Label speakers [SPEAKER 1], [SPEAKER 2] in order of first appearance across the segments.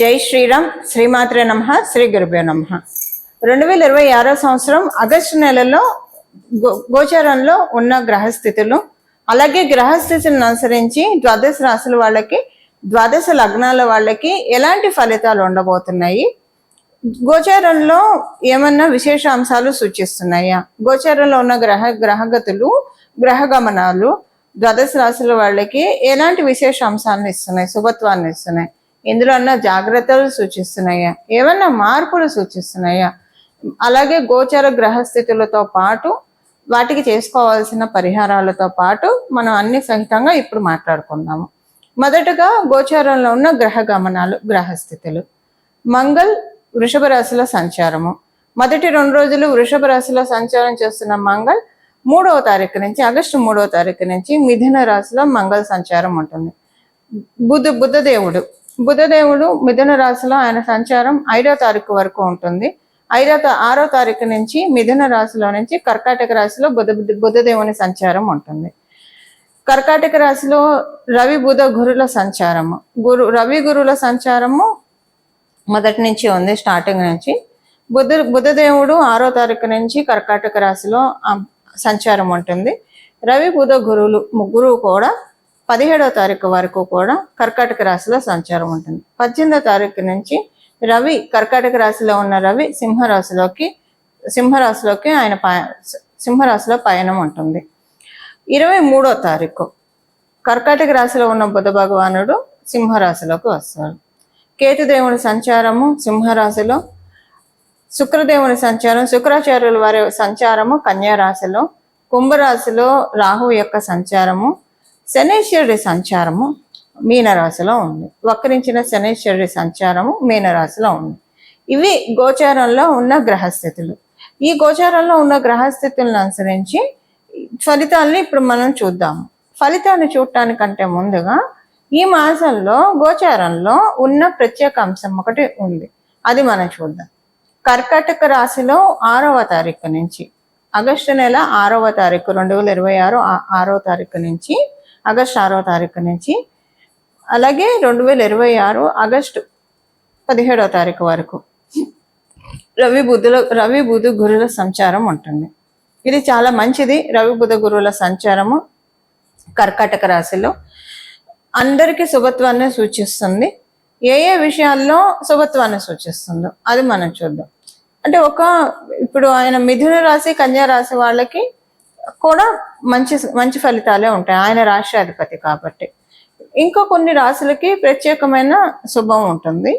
[SPEAKER 1] జై శ్రీరామ్. శ్రీమాత్రే నమః. శ్రీ గురుభ్యో నమః. 2026 సంవత్సరం ఆగస్టు నెలలో గోచారంలో ఉన్న గ్రహస్థితులు, అలాగే గ్రహస్థితులను అనుసరించి ద్వాదశ రాశుల వాళ్ళకి, ద్వాదశ లగ్నాల వాళ్ళకి ఎలాంటి ఫలితాలు ఉండబోతున్నాయి, గోచారంలో ఏమన్నా విశేష అంశాలు సూచిస్తున్నాయా, గోచారంలో ఉన్న గ్రహగతులు, గ్రహగమనాలు ద్వాదశ రాశుల వాళ్ళకి ఎలాంటి విశేష అంశాలను ఇస్తున్నాయి, శుభత్వాన్ని ఇస్తున్నాయి, ఇందులో అన్న జాగ్రత్తలు సూచిస్తున్నాయా, ఏమన్నా మార్పులు సూచిస్తున్నాయా, అలాగే గోచర గ్రహస్థితులతో పాటు వాటికి చేసుకోవాల్సిన పరిహారాలతో పాటు మనం అన్ని సహితంగా ఇప్పుడు మాట్లాడుకుందాము. మొదటగా గోచారంలో ఉన్న గ్రహ గమనాలు, గ్రహస్థితులు. మంగళ్ వృషభ రాశిలో సంచారము. మొదటి 2 రోజులు వృషభ రాశిలో సంచారం చేస్తున్న మంగళ్ 3వ తారీఖు నుంచి, ఆగస్టు 3వ తారీఖు నుంచి మిథున రాశిలో మంగళ సంచారం ఉంటుంది. బుధదేవుడు మిథున రాశిలో ఆయన సంచారం 5వ తారీఖు వరకు ఉంటుంది. 6వ తారీఖు నుంచి మిథున రాశిలో నుంచి కర్కాటక రాశిలో బుధదేవుని సంచారం ఉంటుంది. కర్కాటక రాశిలో రవి బుధ గురుల సంచారము, రవి గురుల సంచారము మొదటి నుంచి ఉంది, స్టార్టింగ్ నుంచి. బుధదేవుడు 6వ తారీఖు నుంచి కర్కాటక రాశిలో సంచారం ఉంటుంది. రవి బుధ గురువులు ముగ్గురు కూడా 17వ తారీఖు వరకు కూడా కర్కాటక రాశిలో సంచారం ఉంటుంది. 18వ తారీఖు నుంచి రవి కర్కాటక రాశిలో ఉన్న రవి సింహరాశిలోకి ఆయన సింహరాశిలో పయనం ఉంటుంది. 23వ తారీఖు కర్కాటక రాశిలో ఉన్న బుధ భగవానుడు సింహరాశిలోకి వస్తాడు. కేతుదేవుని సంచారము సింహరాశిలో, శుక్రదేవుని సంచారం, శుక్రాచార్యుల వారి సంచారము కన్యా రాశిలో, కుంభరాశిలో రాహు యొక్క సంచారము, శనీశ్వరుడి సంచారము మీనరాశిలో ఉంది. వక్రించిన శనీశ్వరుడి సంచారము మీనరాశిలో ఉంది. ఇవి గోచారంలో ఉన్న గ్రహస్థితులు. ఈ గోచారంలో ఉన్న గ్రహస్థితులను అనుసరించి ఫలితాలని ఇప్పుడు మనం చూద్దాము. ఫలితాన్ని చూడటానికంటే ముందుగా ఈ మాసంలో గోచారంలో ఉన్న ప్రత్యేక అంశం ఒకటి ఉంది, అది మనం చూద్దాం. కర్కాటక రాశిలో 6వ తారీఖు నుంచి, ఆగస్టు నెల 6వ తారీఖు 2026 6వ తారీఖు నుంచి, ఆగస్టు 6వ తారీఖు నుంచి, అలాగే 2026 ఆగస్టు 17వ తారీఖు వరకు రవి బుధ గురుల సంచారం ఉంటుంది. ఇది చాలా మంచిది. రవి బుధ గురువుల సంచారము కర్కాటక రాశిలో అందరికీ శుభత్వాన్ని సూచిస్తుంది. ఏ విషయాల్లో శుభత్వాన్ని సూచిస్తుందో అది మనం చూద్దాం. అంటే ఇప్పుడు ఆయన మిథున రాశి, కన్యా రాశి వాళ్ళకి కూడా మంచి ఫలితాలే ఉంటాయి, ఆయన రాశి అధిపతి కాబట్టి. ఇంకా కొన్ని రాశులకి ప్రత్యేకమైన శుభం ఉంటుంది.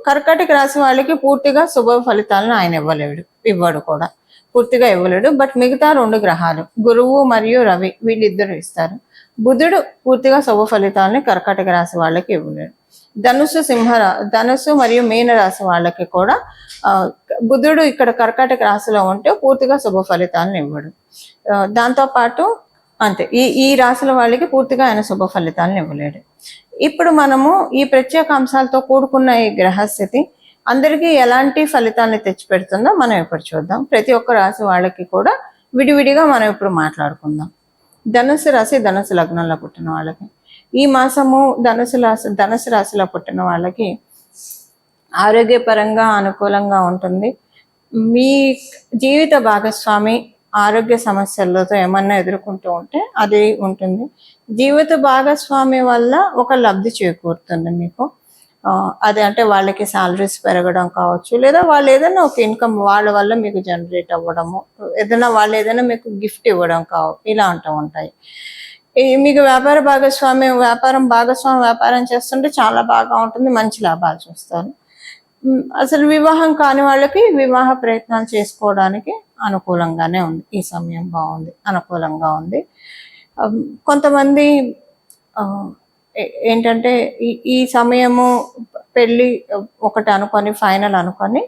[SPEAKER 1] కర్కాటక రాశి వాళ్ళకి పూర్తిగా శుభ ఫలితాలను ఆయన ఇవ్వడు కూడా, పూర్తిగా ఇవ్వలేడు. బట్ మిగతా 2 గ్రహాలు గురువు మరియు రవి వీళ్ళిద్దరు ఇస్తారు. బుధుడు పూర్తిగా శుభ ఫలితాలని కర్కాటక రాశి వాళ్ళకి ఇవ్వలేడు. ధనుసు మరియు మీన రాశి వాళ్ళకి కూడా బుధుడు ఇక్కడ కర్కాటక రాశిలో ఉంటే పూర్తిగా శుభ ఫలితాలను ఇవ్వడు. దాంతోపాటు అంతే, ఈ రాశుల వాళ్ళకి పూర్తిగా ఆయన శుభ ఫలితాలను ఇవ్వలేడు. ఇప్పుడు మనము ఈ ప్రత్యేక అంశాలతో కూడుకున్న ఈ గ్రహస్థితి అందరికీ ఎలాంటి ఫలితాన్ని తెచ్చిపెడుతుందో మనం ఇప్పుడు చూద్దాం. ప్రతి ఒక్క రాశి వాళ్ళకి కూడా విడివిడిగా మనం ఇప్పుడు మాట్లాడుకుందాం. ధనుసు రాశి, ధనుసు లగ్నంలో పుట్టిన వాళ్ళకి ఈ మాసము ధనుసు రాశిలో పుట్టిన వాళ్ళకి ఆరోగ్యపరంగా అనుకూలంగా ఉంటుంది. మీ జీవిత భాగస్వామి ఆరోగ్య సమస్యలతో ఏమన్నా ఎదుర్కొంటూ ఉంటే అది ఉంటుంది. జీవిత భాగస్వామి వల్ల ఒక లబ్ధి చేకూరుతుంది మీకు. అది అంటే వాళ్ళకి శాలరీస్ పెరగడం కావచ్చు, లేదా వాళ్ళు ఏదైనా ఒక ఇన్కమ్ వాళ్ళ వల్ల మీకు జనరేట్ అవ్వడము, వాళ్ళు ఏదైనా మీకు గిఫ్ట్ ఇవ్వడం ఇలా అంటూ ఉంటాయి. మీకు వ్యాపారం చేస్తుంటే చాలా బాగా ఉంటుంది, మంచి లాభాలు చూస్తారు. అసలు వివాహం కాని వాళ్ళకి వివాహ ప్రయత్నాలు చేసుకోవడానికి అనుకూలంగానే ఉంది. ఈ సమయం బాగుంది, అనుకూలంగా ఉంది. కొంతమంది ఏంటంటే ఈ సమయము పెళ్ళి ఒకటి అనుకొని, ఫైనల్ అనుకొని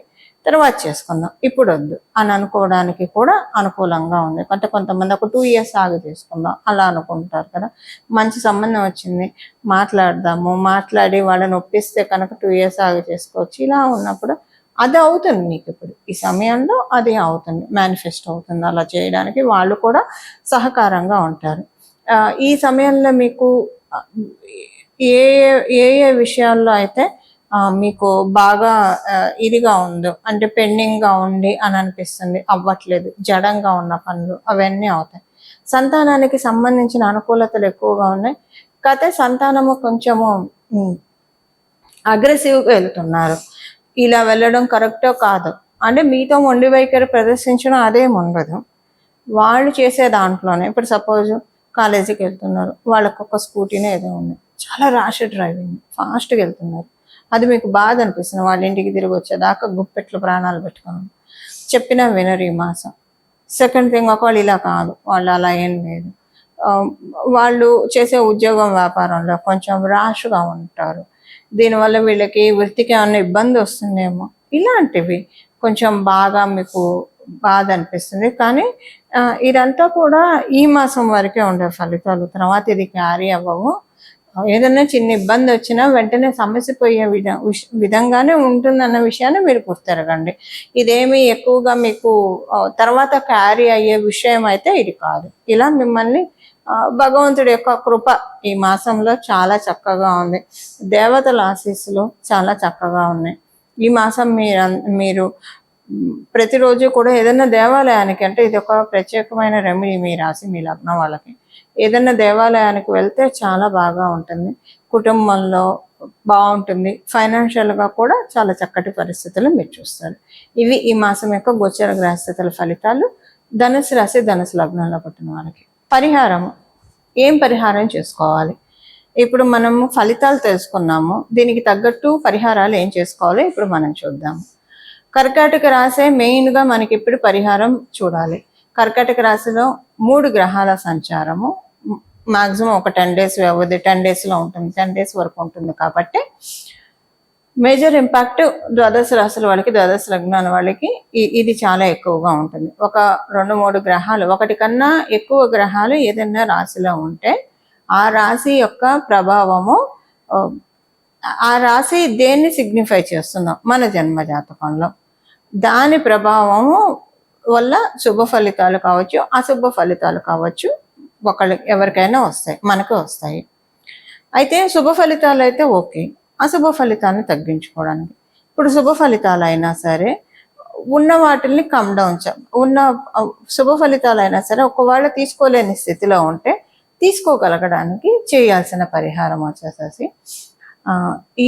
[SPEAKER 1] తర్వాత చేసుకుందాం, ఇప్పుడు వద్దు అని అనుకోవడానికి కూడా అనుకూలంగా ఉంది. కొంతమంది ఒక 2 years ఆగి చేసుకుందాం అలా అనుకుంటారు కదా. మంచి సంబంధం వచ్చింది, మాట్లాడి వాళ్ళని ఒప్పిస్తే కనుక 2 years ఆగి చేసుకోవచ్చు. ఇలా ఉన్నప్పుడు అది అవుతుంది మీకు ఇప్పుడు ఈ సమయంలో, అది అవుతుంది, మేనిఫెస్ట్ అవుతుంది. అలా చేయడానికి వాళ్ళు కూడా సహకారంగా ఉంటారు. ఈ సమయంలో మీకు ఏ ఏ ఏ విషయాల్లో అయితే మీకు బాగా ఇదిగా ఉందో, అంటే పెండింగ్గా ఉండి అని అనిపిస్తుంది, అవ్వట్లేదు, జడంగా ఉన్న పనులు అవన్నీ అవుతాయి. సంతానానికి సంబంధించిన అనుకూలతలు ఎక్కువగా ఉన్నాయి. కాకపోతే సంతానము కొంచెము అగ్రెసివ్గా వెళ్తున్నారు. ఇలా వెళ్ళడం కరెక్టో కాదు అంటే మీతో మొండి వైఖరి ప్రదర్శించడం అదేం ఉండదు. వాళ్ళు చేసే దాంట్లోనే ఇప్పుడు సపోజ్ కాలేజీకి వెళ్తున్నారు, వాళ్ళకు ఒక స్కూటీనే ఏదో ఉంది, చాలా ర్యాష్ డ్రైవింగ్, ఫాస్ట్గా వెళ్తున్నారు, అది మీకు బాధ అనిపిస్తుంది. వాళ్ళ ఇంటికి తిరిగి వచ్చేదాకా గుప్పెట్లు ప్రాణాలు పెట్టుకున్నాను, చెప్పినా వినరు ఈ మాసం. సెకండ్ థింగ్, ఒకవేళ ఇలా కాదు, వాళ్ళు అలా ఏం లేదు, వాళ్ళు చేసే ఉద్యోగం వ్యాపారంలో కొంచెం ర్యాష్గా ఉంటారు, దీనివల్ల వీళ్ళకి వృత్తికి ఏమైనా ఇబ్బంది వస్తుందేమో, ఇలాంటివి కొంచెం బాగా మీకు బాధ అనిపిస్తుంది. కానీ ఇదంతా కూడా ఈ మాసం వరకే ఉండే ఫలితాలు, తర్వాత ఇది క్యారీ అవ్వవు. ఏదైనా చిన్న ఇబ్బంది వచ్చినా వెంటనే సమస్య పోయే విధంగానే ఉంటుందన్న విషయాన్ని మీరు గుర్తెరగండి. ఇదేమి ఎక్కువగా మీకు తర్వాత క్యారీ అయ్యే విషయం అయితే ఇది కాదు. ఇలా మిమ్మల్ని భగవంతుడి యొక్క కృప ఈ మాసంలో చాలా చక్కగా ఉంది. దేవతల ఆశీస్సులు చాలా చక్కగా ఉన్నాయి. ఈ మాసం మీరు ప్రతిరోజు కూడా ఏదైనా దేవాలయానికి, అంటే ఇది ఒక ప్రత్యేకమైన రెమెడీ మీ రాశి మీ లగ్నం వాళ్ళకి, ఏదైనా దేవాలయానికి వెళ్తే చాలా బాగా ఉంటుంది, కుటుంబంలో బాగుంటుంది, ఫైనాన్షియల్గా కూడా చాలా చక్కటి పరిస్థితులు మీరు చూస్తారు. ఇవి ఈ మాసం యొక్క గోచర గ్రహస్థితుల ఫలితాలు. ధనుసు రాశి ధనుసు లగ్నంలో పుట్టిన వాళ్ళకి పరిహారము, ఏం పరిహారం చేసుకోవాలి? ఇప్పుడు మనము ఫలితాలు తెలుసుకున్నాము, దీనికి తగ్గట్టు పరిహారాలు ఏం చేసుకోవాలో ఇప్పుడు మనం చూద్దాము. కర్కాటక రాశి మెయిన్గా మనకి ఇప్పుడు పరిహారం చూడాలి. కర్కాటక రాశిలో 3 గ్రహాల సంచారము మాక్సిమం ఒక 10 days వ్యవధి, 10 daysలో ఉంటుంది, 10 days వరకు ఉంటుంది. కాబట్టి మేజర్ ఇంపాక్ట్ ద్వాదశ రాశుల వాళ్ళకి, ద్వాదశ లగ్నాల వాళ్ళకి ఇది చాలా ఎక్కువగా ఉంటుంది. ఒక 2-3 గ్రహాలు, ఒకటి కన్నా ఎక్కువ గ్రహాలు ఏదైనా రాశిలో ఉంటే ఆ రాశి యొక్క ప్రభావము, ఆ రాశి దేన్ని సిగ్నిఫై చేస్తుందో మన జన్మ జాతకంలో, దాని ప్రభావము వల్ల శుభ ఫలితాలు కావచ్చు, అశుభ ఫలితాలు కావచ్చు, ఎవరికైనా వస్తాయి, మనకు వస్తాయి. అయితే శుభ ఫలితాలు అయితే ఓకే, అశుభ ఫలితాలను తగ్గించుకోవడానికి ఇప్పుడు శుభ ఫలితాలు అయినా సరే ఉన్న వాటిల్ని కమ్ డౌన్, ఉన్న శుభ ఫలితాలు అయినా సరే ఒకవేళ తీసుకోలేని స్థితిలో ఉంటే తీసుకోగలగడానికి చేయాల్సిన పరిహారం వచ్చేసేసి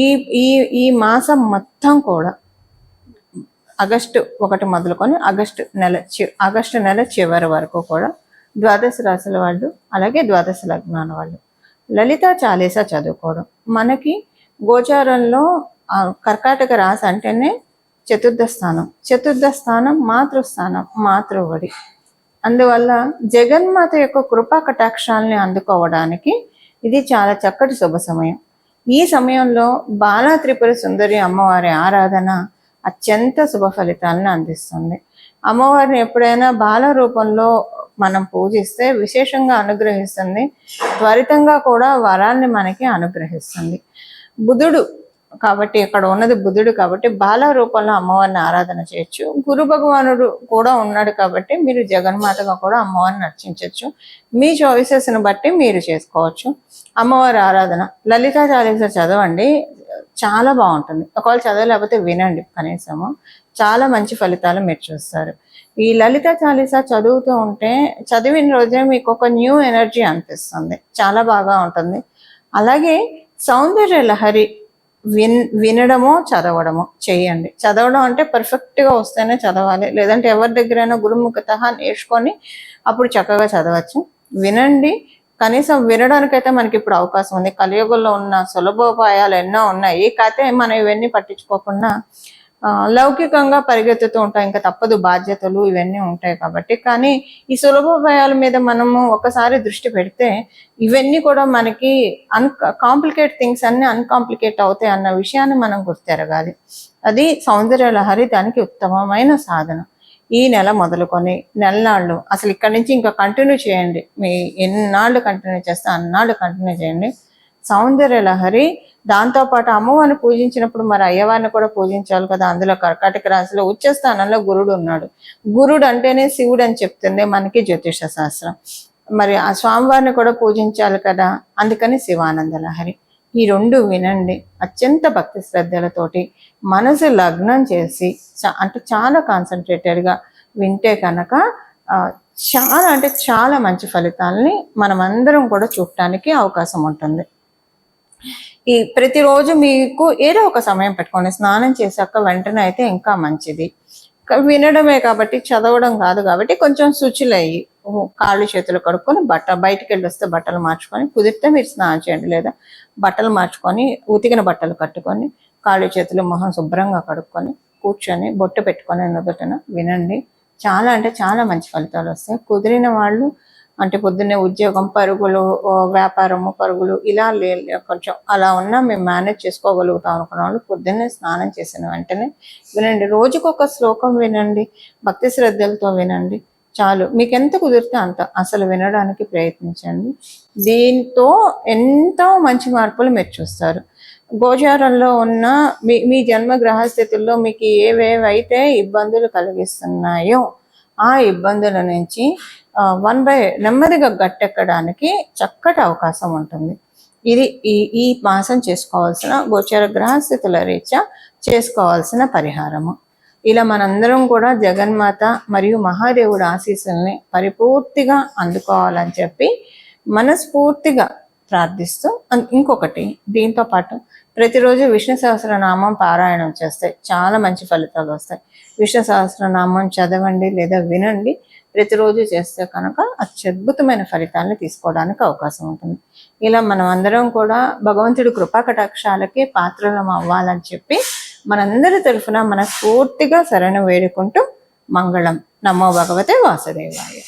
[SPEAKER 1] ఈ ఈ ఈ మాసం మొత్తం కూడా ఆగస్టు 1 మొదలుకొని ఆగస్టు నెల చివరి వరకు కూడా ద్వాదశ రాశుల వాళ్ళు, అలాగే ద్వాదశ లగ్నాల వాళ్ళు లలిత చాలీసా చదువుకోవడం. మనకి గోచారంలో కర్కాటక రాశి అంటేనే చతుర్థ స్థానం, మాతృస్థానం, మాతృవడి. అందువల్ల జగన్మాత యొక్క కృపా కటాక్షాలని అందుకోవడానికి ఇది చాలా చక్కటి శుభ సమయం. ఈ సమయంలో బాలా త్రిపుర సుందరి అమ్మవారి ఆరాధన అత్యంత శుభ ఫలితాలను అందిస్తుంది. అమ్మవారిని ఎప్పుడైనా బాల రూపంలో మనం పూజిస్తే విశేషంగా అనుగ్రహిస్తుంది, త్వరితంగా కూడా వరాల్ని మనకి అనుగ్రహిస్తుంది. బుధుడు కాబట్టి, ఇక్కడ ఉన్నది బుధుడు కాబట్టి బాల రూపంలో అమ్మవారిని ఆరాధన చేయొచ్చు. గురు భగవానుడు కూడా ఉన్నాడు కాబట్టి మీరు జగన్మాతగా కూడా అమ్మవారిని అర్చించవచ్చు. మీ చాయిసెస్ని బట్టి మీరు చేసుకోవచ్చు. అమ్మవారి ఆరాధన లలితా చాలీసా చదవండి, చాలా బాగుంటుంది. ఒకవేళ చదవలేకపోతే వినండి, కనీసము చాలా మంచి ఫలితాలు మీరు చూస్తారు. ఈ లలిత చాలీసా చదువుతూ ఉంటే చదివిన రోజే మీకు ఒక న్యూ ఎనర్జీ అనిపిస్తుంది, చాలా బాగా ఉంటుంది. అలాగే సౌందర్య లహరి వినడమో చదవడమో చేయండి. చదవడం అంటే పర్ఫెక్ట్గా వస్తేనే చదవాలి, లేదంటే ఎవరి దగ్గరైనా గురుముఖత నేర్చుకొని అప్పుడు చక్కగా చదవచ్చు. వినండి, కనీసం వినడానికైతే మనకి ఇప్పుడు అవకాశం ఉంది. కలియుగంలో ఉన్న సులభోపాయాలు ఎన్నో ఉన్నాయి, కాకపోతే మనం ఇవన్నీ పట్టించుకోకుండా లౌకికంగా పరిగెత్తుతూ ఉంటాం, ఇంకా తప్పదు, బాధ్యతలు ఇవన్నీ ఉంటాయి కాబట్టి. కానీ ఈ సులభోపాయాల మీద మనము ఒకసారి దృష్టి పెడితే ఇవన్నీ కూడా మనకి కాంప్లికేట్ థింగ్స్ అన్ని అన్కాంప్లికేట్ అవుతాయి అన్న విషయాన్ని మనం గుర్తెరగాలి. అది సౌందర్య లహరి దానికి ఉత్తమమైన సాధన. ఈ నెల మొదలుకొని నెలనాళ్ళు అసలు ఇక్కడి నుంచి ఇంకా కంటిన్యూ చేయండి. మీ ఎన్నాళ్ళు కంటిన్యూ చేస్తే అన్నాళ్ళు కంటిన్యూ చేయండి. సౌందర్య లహరి, దాంతోపాటు అమ్మవారిని పూజించినప్పుడు మరి అయ్యవారిని కూడా పూజించాలి కదా. అందులో కర్కాటక రాశిలో ఉచ్చ స్థానంలో గురుడు ఉన్నాడు. గురుడు అంటేనే శివుడు అని చెప్తుంది మనకి జ్యోతిష శాస్త్రం. మరి ఆ స్వామివారిని కూడా పూజించాలి కదా, అందుకని శివానంద లహరి. ఈ రెండు వినండి. అత్యంత భక్తి శ్రద్ధలతోటి మనసు లగ్నం చేసి అంటే చాలా కాన్సన్ట్రేటెడ్గా వింటే కనుక చాలా అంటే చాలా మంచి ఫలితాలని మనమందరం కూడా చూడటానికి అవకాశం ఉంటుంది. ఈ ప్రతిరోజు మీకు ఏదో ఒక సమయం పెట్టుకోండి. స్నానం చేశాక వెంటనే అయితే ఇంకా మంచిది. వినడమే కాబట్టి, చదవడం కాదు కాబట్టి కొంచెం శుచులయ్యి కాళ్ళు చేతులు కడుక్కొని బయటికి వెళ్ళి వస్తే బట్టలు మార్చుకొని, కుదిరితే మీరు స్నానం చేయండి, లేదా బట్టలు మార్చుకొని ఉతికిన బట్టలు కట్టుకొని కాళ్ళు చేతులు మొహం శుభ్రంగా కడుక్కొని కూర్చొని బొట్టు పెట్టుకొని నుదుటన వినండి. చాలా అంటే చాలా మంచి ఫలితాలు వస్తాయి. కుదిరిన వాళ్ళు అంటే పొద్దున్నే ఉద్యోగం, పరుగులు, వ్యాపారము, పరుగులు ఇలా కొంచెం అలా ఉన్నా మేము మేనేజ్ చేసుకోగలుగుతాం అనుకున్న వాళ్ళు పొద్దున్నే స్నానం చేసిన వెంటనే వినండి. రోజుకొక శ్లోకం వినండి, భక్తి శ్రద్ధలతో వినండి. చాలు, మీకు ఎంత కుదిరితే అంత అసలు వినడానికి ప్రయత్నించండి. దీంతో ఎంతో మంచి మార్పులు మీరు చూస్తారు. గోచారంలో ఉన్న మీ జన్మ గ్రహస్థితుల్లో మీకు ఏవేవైతే ఇబ్బందులు కలిగిస్తున్నాయో ఆ ఇబ్బందుల నుంచి నెమ్మదిగా గట్టెక్కడానికి చక్కటి అవకాశం ఉంటుంది. ఇది ఈ మాసం చేసుకోవాల్సిన గోచర గ్రహస్థితుల రీత్యా చేసుకోవాల్సిన పరిహారము. ఇలా మనందరం కూడా జగన్మాత మరియు మహాదేవుడు ఆశీస్సుల్ని పరిపూర్తిగా అందుకోవాలని చెప్పి మనస్ఫూర్తిగా ప్రార్థిస్తూ, ఇంకొకటి దీంతో పాటు ప్రతిరోజు విష్ణు సహస్రనామం పారాయణం చేస్తే చాలా మంచి ఫలితాలు వస్తాయి. విష్ణు సహస్రనామం చదవండి లేదా వినండి. ప్రతిరోజు చేస్తే కనుక అత్యద్భుతమైన ఫలితాలను తీసుకోవడానికి అవకాశం ఉంటుంది. ఇలా మనం అందరం కూడా భగవంతుడి కృపా కటాక్షాలకి పాత్రలం అవ్వాలని చెప్పి మనందరి తరఫున మనస్ఫూర్తిగా శరణు వేడుకుంటూ మంగళం. నమో భగవతే వాసుదేవాయ.